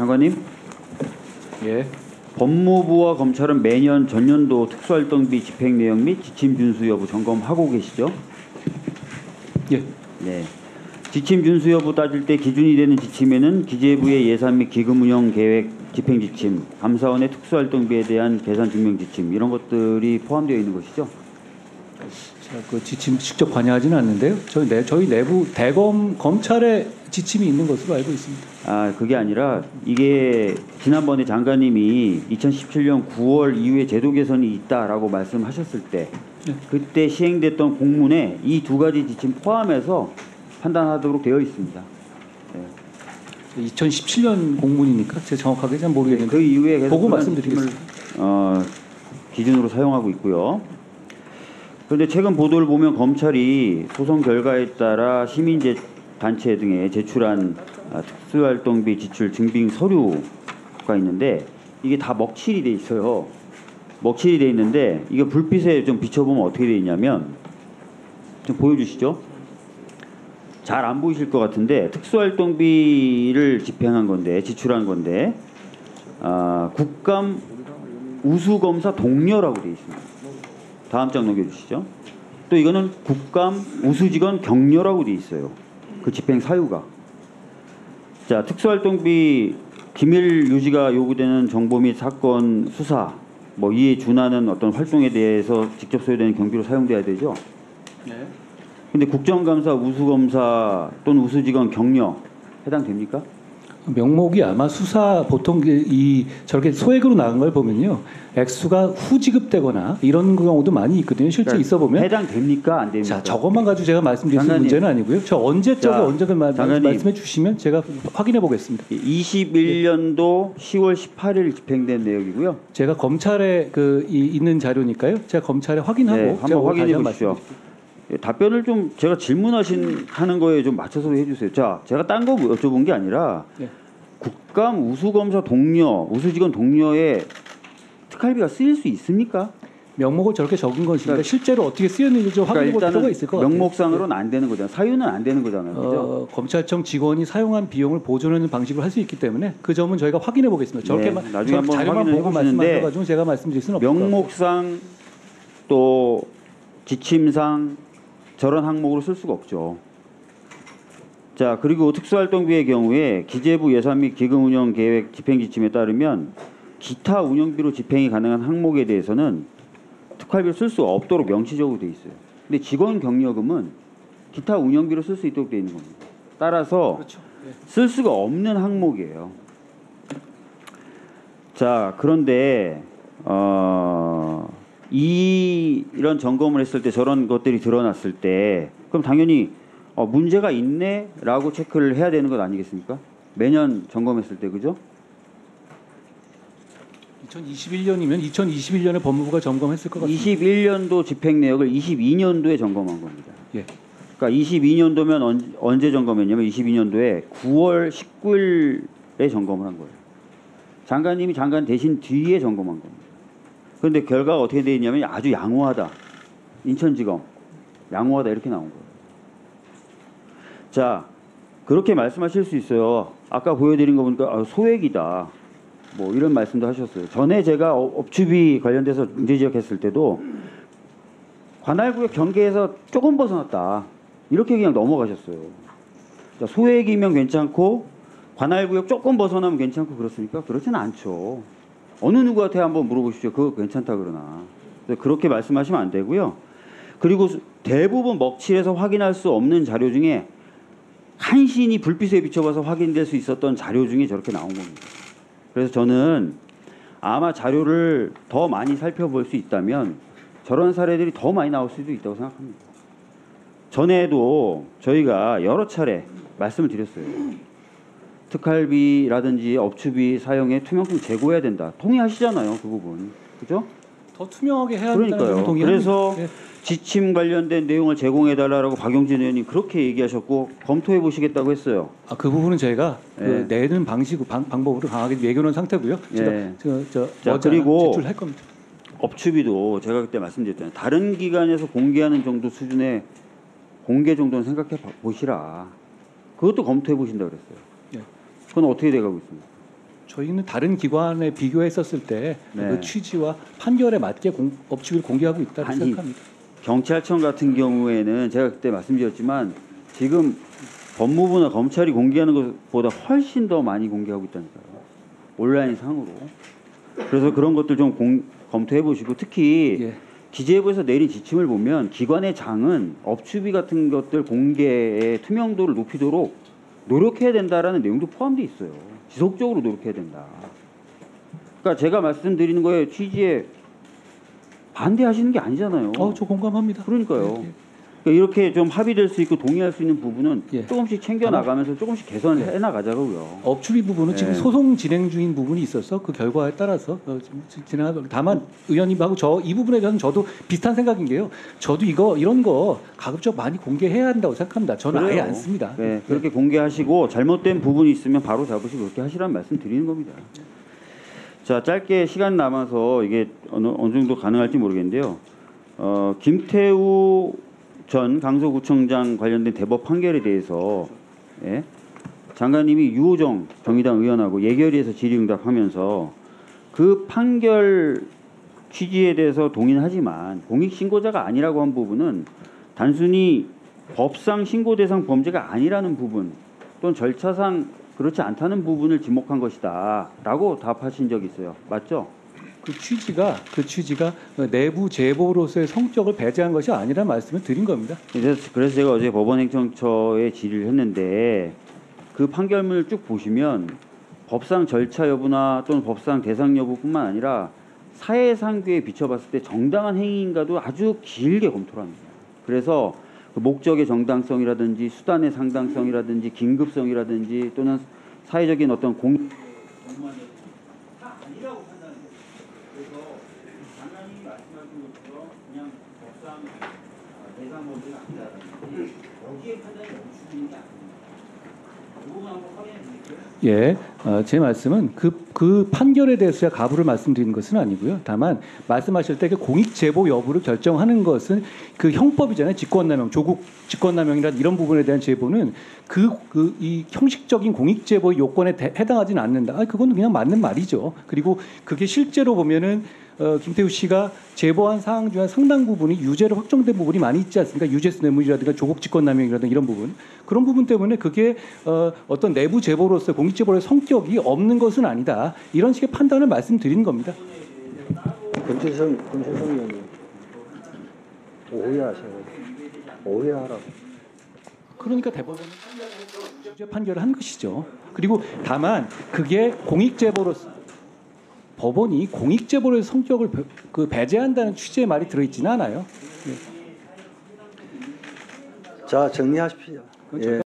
장관님. 예. 법무부와 검찰은 매년 전년도 특수활동비 집행 내용 및 지침 준수 여부 점검하고 계시죠? 예. 네. 지침 준수 여부 따질 때 기준이 되는 지침에는 기재부의 예산 및 기금 운영 계획 집행 지침, 감사원의 특수활동비에 대한 계산 증명 지침 이런 것들이 포함되어 있는 것이죠? 제가 그 지침 직접 관여하지는 않는데요. 저희 내부 대검 검찰의 지침이 있는 것으로 알고 있습니다. 아, 그게 아니라 이게 지난번에 장관님이 2017년 9월 이후에 제도 개선이 있다라고 말씀하셨을 때 네. 그때 시행됐던 공문에 이 두 가지 지침 포함해서 판단하도록 되어 있습니다. 네. 2017년 공문이니까 제가 정확하게 잘 모르겠는데 그 이후에 계속 보고 말씀드리겠습니다. 기준으로 사용하고 있고요. 그런데 최근 보도를 보면 검찰이 소송 결과에 따라 시민제 단체 등에 제출한 특수활동비 지출 증빙 서류가 있는데 이게 다 먹칠이 돼 있어요. 먹칠이 돼 있는데 이거 불빛에 좀 비춰보면 어떻게 돼 있냐면 좀 보여주시죠. 잘 안 보이실 것 같은데 특수활동비를 집행한 건데 지출한 건데 국감 우수검사 동료라고 돼 있습니다. 다음 장 넘겨주시죠. 또 이거는 국감 우수직원 격려라고 돼 있어요. 그 집행 사유가. 자, 특수활동비 기밀 유지가 요구되는 정보 및 사건 수사 뭐 이에 준하는 어떤 활동에 대해서 직접 소요되는 경비로 사용돼야 되죠. 네. 근데 국정감사 우수검사 또는 우수직원 격려 해당됩니까? 명목이 아마 수사 보통 저렇게 소액으로 나간 걸 보면요 액수가 후지급되거나 이런 경우도 많이 있거든요. 실제 그러니까 있어 보면 해당됩니까 안 됩니까? 자 저것만 가지고 제가 말씀드릴 수 있는 문제는 아니고요. 저 언제적에 말씀해 주시면 제가 확인해 보겠습니다. 21년도 10월 18일 집행된 내역이고요. 제가 검찰에 있는 자료니까요. 제가 검찰에 확인하고 네, 한번 확인해 보십시오. 답변을 좀 제가 하는 거에 좀 맞춰서 해주세요. 자, 제가 딴 거 여쭤본 게 아니라 네. 국감 우수검사 동료, 우수직원 동료에 특활비가 쓰일 수 있습니까? 명목을 저렇게 적은 것인데 실제로 어떻게 쓰였는지 좀 확인해 볼 필요가 있을 것 같아요. 명목상으로는 안 되는 거잖아요. 사유는 안 되는 거잖아요. 그죠? 검찰청 직원이 사용한 비용을 보존하는 방식으로 할 수 있기 때문에 그 점은 저희가 확인해 보겠습니다. 저렇게만 나중에 한번 자료만 보고 말씀하셔가지고 제가 말씀드릴 수는 없을 것 같아요. 명목상 또 지침상 저런 항목으로 쓸 수가 없죠. 자, 그리고 특수활동비의 경우에 기재부 예산 및 기금 운영 계획 집행 지침에 따르면 기타 운영비로 집행이 가능한 항목에 대해서는 특활비를 쓸 수 없도록 명시적으로 돼 있어요. 근데 직원 격려금은 기타 운영비로 쓸 수 있도록 돼 있는 겁니다. 따라서 그렇죠. 네. 쓸 수가 없는 항목이에요. 자, 그런데 이런 점검을 했을 때 저런 것들이 드러났을 때 그럼 당연히 문제가 있네라고 체크를 해야 되는 것 아니겠습니까? 매년 점검했을 때 그죠? 2021년이면 2021년에 법무부가 점검했을 것 같습니다. 21년도 집행 내역을 22년도에 점검한 겁니다. 예. 그러니까 22년도면 언제 점검했냐면 22년도에 9월 19일에 점검을 한 거예요. 장관님이 장관 되신 뒤에 점검한 겁니다. 그런데 결과가 어떻게 되어 있냐면 아주 양호하다. 인천지검 양호하다 이렇게 나온 거예요. 자, 그렇게 말씀하실 수 있어요. 아까 보여드린 거 보니까 소액이다. 뭐 이런 말씀도 하셨어요. 전에 제가 업추비 관련돼서 문제 지적했을 때도 관할구역 경계에서 조금 벗어났다. 이렇게 그냥 넘어가셨어요. 자, 소액이면 괜찮고 관할구역 조금 벗어나면 괜찮고 그렇습니까? 그렇지는 않죠. 어느 누구한테 한번 물어보십시오. 그거 괜찮다 그러나. 그렇게 말씀하시면 안 되고요. 그리고 대부분 먹칠해서 확인할 수 없는 자료 중에 간신히 불빛에 비춰봐서 확인될 수 있었던 자료 중에 저렇게 나온 겁니다. 그래서 저는 아마 자료를 더 많이 살펴볼 수 있다면 저런 사례들이 더 많이 나올 수도 있다고 생각합니다. 전에도 저희가 여러 차례 말씀을 드렸어요. 특활비라든지 업추비 사용에 투명성 제고해야 된다. 동의하시잖아요, 그 부분. 그죠? 더 투명하게 해야 된다는 그러니까요. 동의합니다. 그래서 네. 지침 관련된 내용을 제공해달라고 박용진 의원님 그렇게 얘기하셨고 검토해 보시겠다고 했어요. 그 부분은 저희가 네. 내는 방법으로 강하게 얘기해놓은 상태고요. 네. 제가 그리고 제출할 겁니다. 업추비도 제가 그때 말씀드렸잖아요. 다른 기관에서 공개하는 정도 수준의 공개 정도는 생각해 보시라. 그것도 검토해 보신다고 그랬어요. 네. 그건 어떻게 돼가고 있습니까? 저희는 다른 기관에 비교했었을 때 그 네. 취지와 판결에 맞게 업추비를 공개하고 있다고 아니, 생각합니다. 경찰청 같은 경우에는 제가 그때 말씀드렸지만 지금 법무부나 검찰이 공개하는 것보다 훨씬 더 많이 공개하고 있다니까요. 온라인 상으로. 그래서 그런 것들 좀 검토해 보시고 특히 예. 기재부에서 내린 지침을 보면 기관의 장은 업추비 같은 것들 공개의 투명도를 높이도록 노력해야 된다라는 내용도 포함되어 있어요. 지속적으로 노력해야 된다. 그러니까 제가 말씀드리는 거에 취지에 반대하시는 게 아니잖아요. 저 공감합니다. 그러니까요. 예, 예. 그러니까 이렇게 좀 합의될 수 있고 동의할 수 있는 부분은 예. 조금씩 챙겨 나가면서 조금씩 개선을 해 나가자고요. 업추비 부분은 지금 네. 소송 진행 중인 부분이 있어서 그 결과에 따라서 진행하고 다만 의원님하고 이 부분에 대해서는 저도 비슷한 생각인 게요. 저도 이런 거 가급적 많이 공개해야 한다고 생각합니다. 저는 아예 그래요. 안 씁니다. 네, 그렇게 공개하시고 잘못된 부분이 있으면 바로 잡으시고 그렇게 하시라는 말씀 드리는 겁니다. 자, 짧게 시간 남아서 이게 어느 정도 가능할지 모르겠는데요. 김태우 전 강서구청장 관련된 대법 판결에 대해서 예? 장관님이 유호정 정의당 의원하고 예결위에서 질의응답하면서 그 판결 취지에 대해서 동의는 하지만 공익신고자가 아니라고 한 부분은 단순히 법상 신고 대상 범죄가 아니라는 부분 또는 절차상 그렇지 않다는 부분을 지목한 것이다 라고 답하신 적이 있어요. 맞죠? 그 취지가 내부 제보로서의 성격을 배제한 것이 아니라는 말씀을 드린 겁니다. 그래서 제가 어제 법원행정처에 질의를 했는데 그 판결문을 쭉 보시면 법상 절차 여부나 또는 법상 대상 여부뿐만 아니라 사회상규에 비춰봤을 때 정당한 행위인가도 아주 길게 검토를 합니다. 그래서 그 목적의 정당성이라든지 수단의 상당성이라든지 긴급성이라든지 또는 사회적인 어떤 다 아니라고 판단해요. 그래서 장관님이 말씀하신 것처럼 그냥 법상 대상 범죄가 아니라든지 여기에 판단이 멈추는 게 아닙니다. 이 부분 한번 확인해 주실까요? 예, 제 말씀은 그 판결에 대해서 제가 가부를 말씀드리는 것은 아니고요. 다만 말씀하실 때 그 공익 제보 여부를 결정하는 것은 그 형법이잖아요. 직권남용, 조국 직권남용이란 이런 부분에 대한 제보는 이 형식적인 공익 제보 요건에 해당하지는 않는다. 그건 그냥 맞는 말이죠. 그리고 그게 실제로 보면은 김태우 씨가 제보한 사항 중에 상당 부분이 유죄로 확정된 부분이 많이 있지 않습니까? 유죄수 뇌물이라든가 조국 직권남용이라든가 이런 부분. 그런 부분 때문에 그게 어떤 내부 제보로서 공익 제보의 성격이 없는 것은 아니다. 이런 식의 판단을 말씀드리는 겁니다. 권재성 의원님 오해하라고. 그러니까 대법원은 유죄 판결을 한 것이죠. 그리고 다만 그게 공익 제보로서 법원이 공익 제보의 성격을 배제한다는 취지의 말이 들어있지는 않아요. 자, 정리하십시오. 예.